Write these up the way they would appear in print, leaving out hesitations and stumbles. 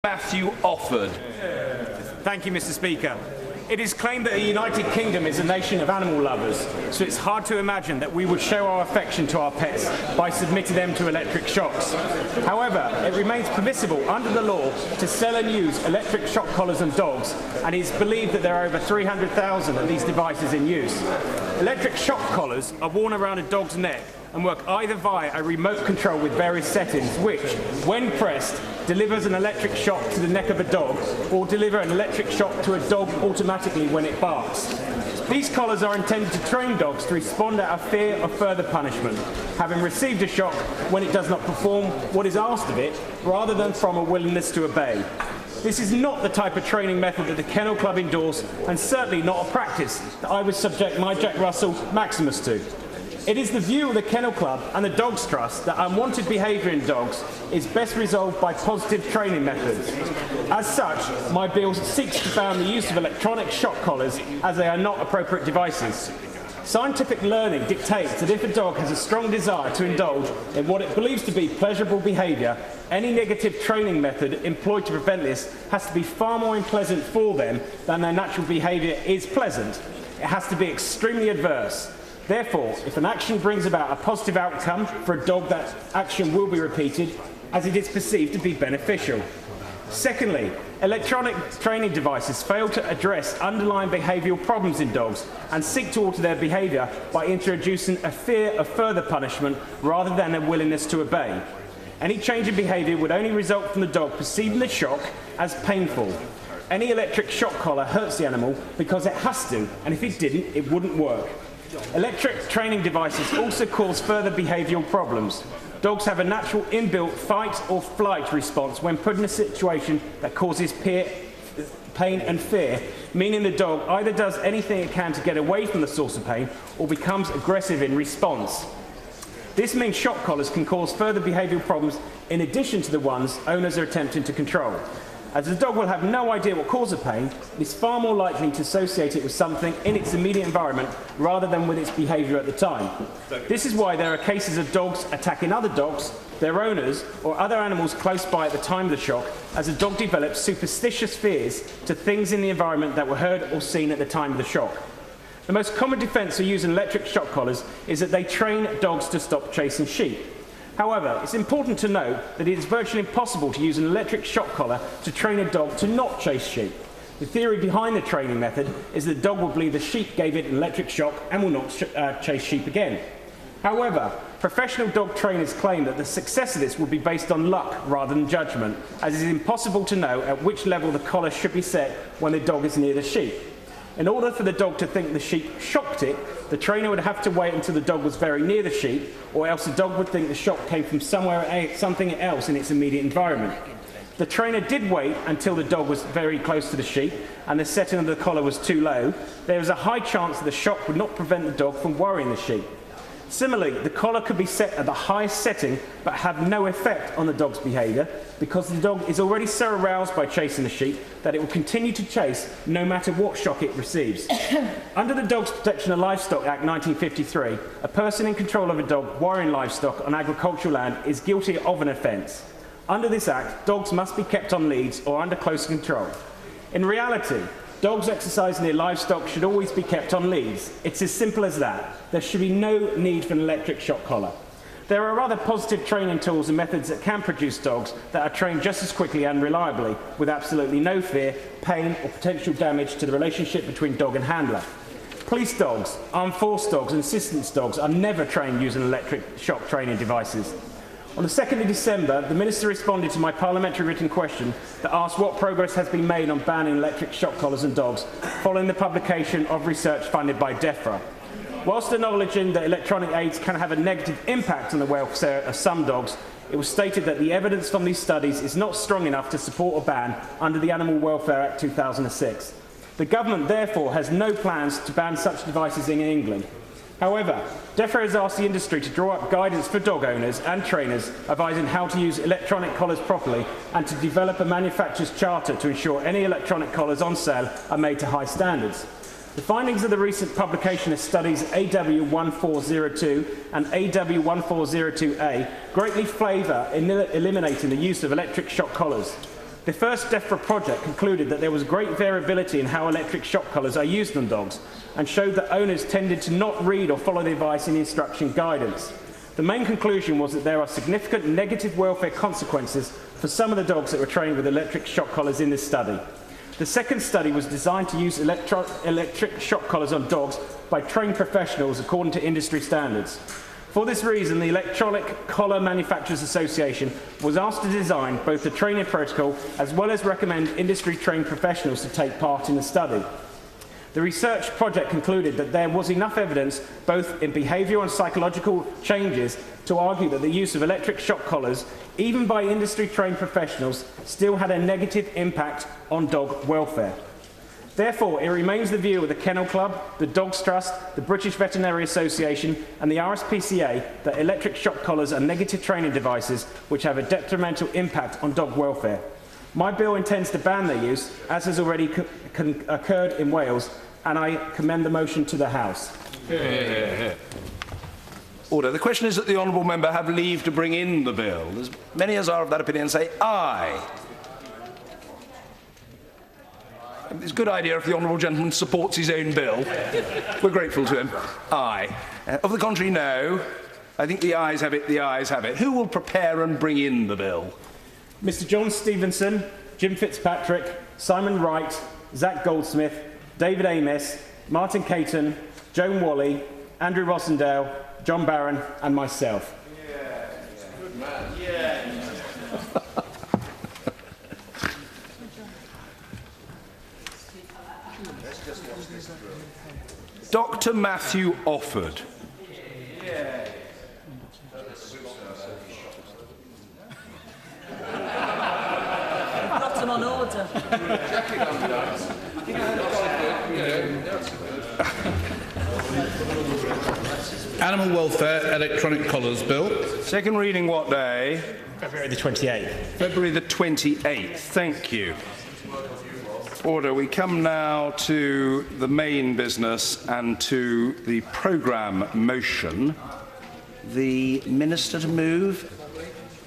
Matthew Offord. Thank you, Mr. Speaker. It is claimed that the United Kingdom is a nation of animal lovers, so it's hard to imagine that we would show our affection to our pets by submitting them to electric shocks. However, it remains permissible under the law to sell and use electric shock collars on dogs, and it is believed that there are over 300,000 of these devices in use. Electric shock collars are worn around a dog's neck and work either via a remote control with various settings which, when pressed, delivers an electric shock to the neck of a dog, or deliver an electric shock to a dog automatically when it barks. These collars are intended to train dogs to respond out of fear of further punishment, having received a shock when it does not perform what is asked of it, rather than from a willingness to obey. This is not the type of training method that the Kennel Club endorse, and certainly not a practice that I would subject my Jack Russell Maximus to. It is the view of the Kennel Club and the Dogs Trust that unwanted behaviour in dogs is best resolved by positive training methods. As such, my bill seeks to ban the use of electronic shock collars as they are not appropriate devices. Scientific learning dictates that if a dog has a strong desire to indulge in what it believes to be pleasurable behaviour, any negative training method employed to prevent this has to be far more unpleasant for them than their natural behaviour is pleasant. It has to be extremely adverse. Therefore, if an action brings about a positive outcome for a dog, that action will be repeated as it is perceived to be beneficial. Secondly, electronic training devices fail to address underlying behavioural problems in dogs and seek to alter their behaviour by introducing a fear of further punishment rather than a willingness to obey. Any change in behaviour would only result from the dog perceiving the shock as painful. Any electric shock collar hurts the animal because it has to, and if it didn't, it wouldn't work. Electric training devices also cause further behavioural problems. Dogs have a natural inbuilt fight or flight response when put in a situation that causes pain and fear, meaning the dog either does anything it can to get away from the source of pain or becomes aggressive in response. This means shock collars can cause further behavioural problems in addition to the ones owners are attempting to control. As the dog will have no idea what causes pain, it is far more likely to associate it with something in its immediate environment rather than with its behaviour at the time. This is why there are cases of dogs attacking other dogs, their owners, or other animals close by at the time of the shock, as a dog develops superstitious fears to things in the environment that were heard or seen at the time of the shock. The most common defence for using electric shock collars is that they train dogs to stop chasing sheep. However, it's important to note that it is virtually impossible to use an electric shock collar to train a dog to not chase sheep. The theory behind the training method is that the dog will believe the sheep gave it an electric shock and will not chase sheep again. However, professional dog trainers claim that the success of this will be based on luck rather than judgment, as it is impossible to know at which level the collar should be set when the dog is near the sheep. In order for the dog to think the sheep shocked it, the trainer would have to wait until the dog was very near the sheep, or else the dog would think the shock came from something else in its immediate environment. If the trainer did wait until the dog was very close to the sheep and the setting of the collar was too low, there was a high chance that the shock would not prevent the dog from worrying the sheep. Similarly, the collar could be set at the highest setting but have no effect on the dog's behaviour because the dog is already so aroused by chasing the sheep that it will continue to chase no matter what shock it receives. Under the Dogs Protection of Livestock Act 1953, a person in control of a dog worrying livestock on agricultural land is guilty of an offence. Under this act, dogs must be kept on leads or under close control. In reality, dogs exercising their livestock should always be kept on leads. It's as simple as that. There should be no need for an electric shock collar. There are other positive training tools and methods that can produce dogs that are trained just as quickly and reliably, with absolutely no fear, pain or potential damage to the relationship between dog and handler. Police dogs, armed force dogs and assistance dogs are never trained using electric shock training devices. On the 2nd of December, the Minister responded to my parliamentary written question that asked what progress has been made on banning electric shock collars on dogs following the publication of research funded by DEFRA. Whilst acknowledging that electronic aids can have a negative impact on the welfare of some dogs, it was stated that the evidence from these studies is not strong enough to support a ban under the Animal Welfare Act 2006. The government therefore has no plans to ban such devices in England. However, DEFRA has asked the industry to draw up guidance for dog owners and trainers advising how to use electronic collars properly and to develop a manufacturer's charter to ensure any electronic collars on sale are made to high standards. The findings of the recent publication of studies AW1402 and AW1402A greatly favour eliminating the use of electric shock collars. The first DEFRA project concluded that there was great variability in how electric shock collars are used on dogs and showed that owners tended to not read or follow the advice in the instruction guidance. The main conclusion was that there are significant negative welfare consequences for some of the dogs that were trained with electric shock collars in this study. The second study was designed to use electric shock collars on dogs by trained professionals according to industry standards. For this reason, the Electronic Collar Manufacturers Association was asked to design both the training protocol as well as recommend industry-trained professionals to take part in the study. The research project concluded that there was enough evidence, both in behavioural and psychological changes, to argue that the use of electric shock collars, even by industry-trained professionals, still had a negative impact on dog welfare. Therefore, it remains the view of the Kennel Club, the Dogs Trust, the British Veterinary Association and the RSPCA that electric shock collars are negative training devices which have a detrimental impact on dog welfare. My bill intends to ban their use, as has already occurred in Wales, and I commend the motion to the House. Order. The question is that the honourable member have leave to bring in the bill. As many as are of that opinion say aye. It's a good idea if the honourable gentleman supports his own bill. We're grateful to him. Aye. Of the contrary, no. I think the ayes have it, the ayes have it. Who will prepare and bring in the bill? Mr John Stevenson, Jim Fitzpatrick, Simon Wright, Zach Goldsmith, David Amis, Martin Caton, Joan Wally, Andrew Rossendale, John Barron and myself. Yeah. Good man. Yeah. Dr. Matthew Offord. Got them on order. Animal Welfare Electronic Collars Bill. Second reading what day? February the 28th. February the 28th. Thank you. Order. We come now to the main business and to the programme motion. The Minister to move.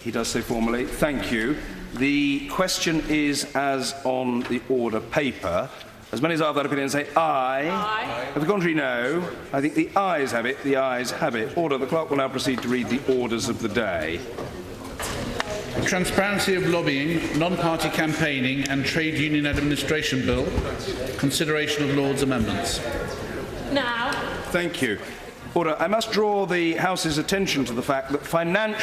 He does so formally. Thank you. The question is as on the order paper. As many as are of that opinion say aye. Aye. Of the contrary, no. I think the ayes have it. The ayes have it. Order. The clerk will now proceed to read the orders of the day. Transparency of Lobbying, Non-Party Campaigning and Trade Union Administration Bill. Consideration of Lord's amendments. Now. Thank you. Order. I must draw the House's attention to the fact that financial